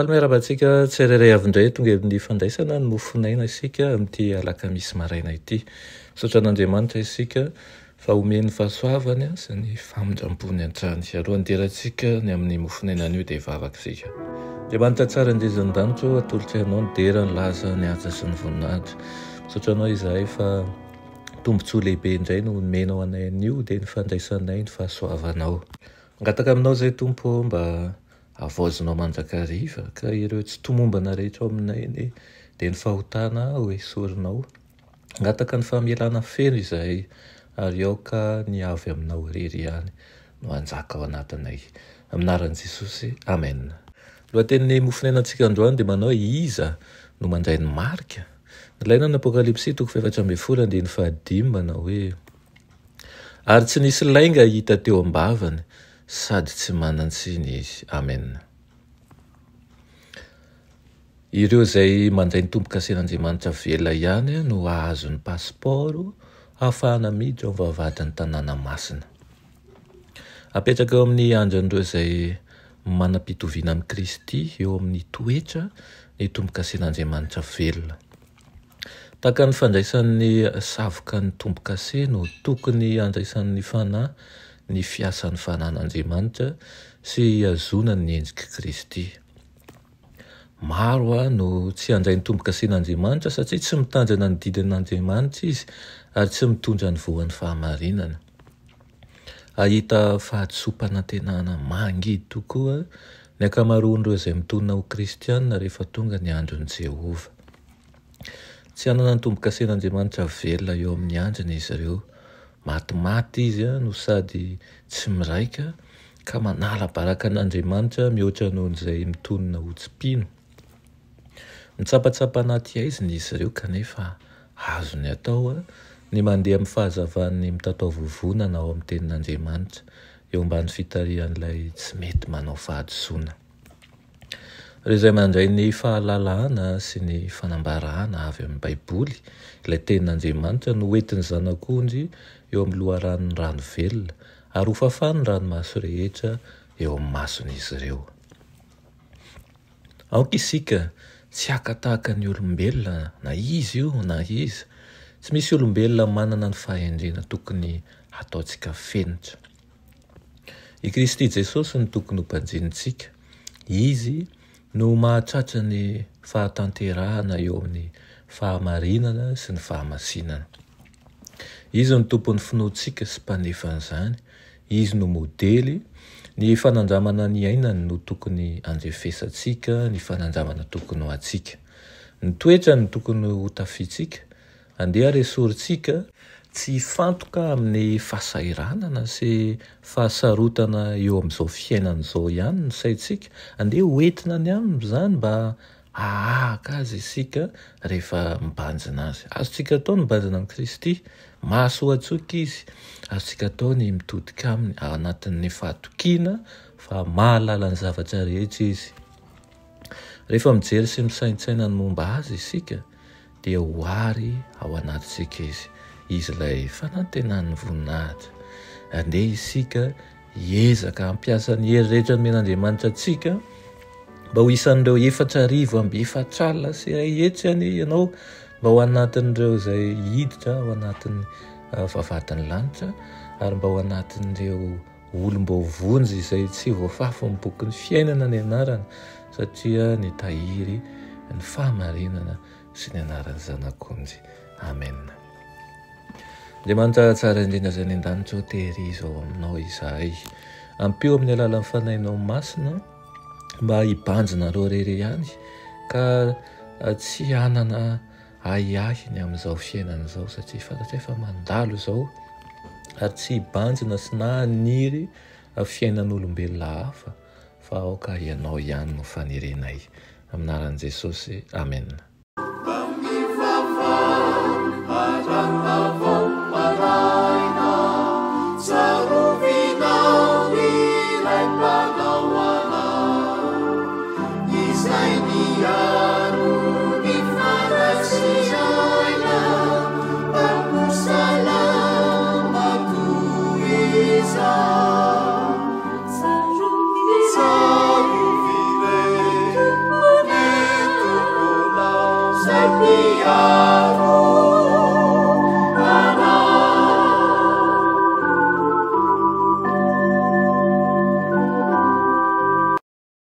Miarabantsika tsirairay avindray tonga amin'ny fandraisana ny mofonaina isika amin'ity alakamisy maraina ity. Misaotra an'Andriamanitra isika fa omeny fahasoavany sy ny famindram-pony an-trany. Alohan'hiderantsika ny amin'ny mofonaina an'io dia hivavaka isika. Andriamanitra tsara indrizan-danitra atolotra ianao ny dera ny laza ny asa sy ny voninahitra. Misaotra anao izahay fa tombontsoa lehibe indray no menao anay an'io dia ny fandraisanay ny fahasoavanao. Angataka aminao izay tompo mba avozinao manjakariva ka ireo tsy tomombana rehetra ao aminay dia ny fahotana ho esorinao. Angataka ny famelana feno izahay ary aoka ny avy aminao rery ihany no anjaka ao anatinay. Aminaran'i Jesosy, amen. Lohatenin'ny mofonainantsika androany dia manao iza no mandray ny marika. Ilaina ny Apokalipsy 7:15 manao hoe ary tsy nisy lainga hita teo am-bavany sady tsy manan-tsiny izy. Amen. Ireo izay mandray ny tombo-kasen'Andriamanitra vela ihany no ahazo ny pasiporo ahafahana miditra ao amin'ny vavahadin'ny tanàna masina. Apetraka eo amin'ny andron'ireo izay manam-pitoviana amin'ny Kristy eo amin'ny toetra ny tombo-kasen'Andriamanitra velona. Tahaka ny fandraisan'ny savoka ny tombo-kase no tokony andraisan'ny fanahy ny fiasan'ny fanan'Andriamanitra sy azonany ny endrika Kristy. Maro no tsy handray ny tombo-kasen'Andriamanitra satria tsy mitandrina ny didin'Andriamanitra izy ary tsy mitondra ny voan'ny fahamarinana. Ahita fahatsoam-panantenana mangidy tokoa ny ankamaroan'ireo izay mitonina ho kristianina rehefa tonga ny andron'i Jehova. Tsy hanana ny tombo-kasen'Andriamanitra velona eo amin'ny andriny izy ireo. Matimaty izy no sady tsy miraika ka manala baraka an'Andriamanitra mihoatra noho izay mitonina ho tsi-pino. Mitsapatsapa anaty aiziny izy ireo kanefa azo ny atao ny mandeha amin'ny fahazavan'ny mitatao vovonana ao amin'ny tenin'Andriamanitra eo ambany fitarihan'ilay tsy mety manao fahadisoana. Ireo izay mandray ny fahalalahana sy ny fanambarahana avy amin'ny Baiboly, ilay tenin'Andriamanitra no hoentin'ny zanak'ondry eo amin'ny loharan'ny rano velona ary ho fafany ranomaso rehetra eo amin'ny mason'izy ireo. Aoka isika tsy haka tahaka ny olombelona na izy io na izy. Tsy misy olombelona manana ny fahendrena tokony ataontsika fenitra. I Kristy Jesosy ny tokony ho mpanjinintsika. Izy no mahatratra ny fahatanterahana eo amin'ny fahamarinana sy ny fahamasinana. Izy no tompon'ny finoantsika sy mpandefan'izany. Izy no modely. Ny fanandramana ny ainany no tokony andrefesantsika, ny fanandramana tokony ho antsika. Ny toetra no tokony ho tafitsika. Andeha resorintsika tsy fantoka amin'ny fahasahiranana sy fahasarotana eo amin'izao fiainana izao ihany ny saintsika. Andeha hoentina ny aminy izany mba ahaka azy isika rehefa mibanjina azy. Azontsika atao ny mibanjina amin'ny Kristy, mahasoa atsoika izy. Azontsika atao ny mitodika aminy anatin'ny fahatokiana fa mahalala ny zavatra rehetra izy. Rehefa mijery sy misaintsaina ny momba azy isika dia hoary ao anatintsika izy. Izy ilay fanantenan'ny voninahitra. Andeha isika hiezaka hampiasa ny hery rehetra nomen'Andriamanitra antsika mba ho isan'ireo 4,400 sy iray hetsy ianao mba ho anatin'ireo izay hiditra ao anatin'ny vavahadin'ny lanitra ary mba ho anatin'ireo olom-bovonjy izay tsy voafafy ny bokin'ny fiainana ny anarana satria ny tahiry ny fahamarinana sy ny anaran'ny zanak'ondry. Amen. Andriamanitra tsara indrindra izay ny an-danitra tehirizy ao aminao izahay. Ampio amin'ny alalan'ny fanahinao masina mba hibanjina roa rery ihany ka tsy hanana ahiahiny amin'izao fiainana izao satria fantatra efa mandalo izao ary tsy hibanjina sy na haniry fiainan'olombelona hafa fa aoka ianao ihany no fanirenay. Aminaran'i Jesosy, amen. Izay niaro ny fanasiana a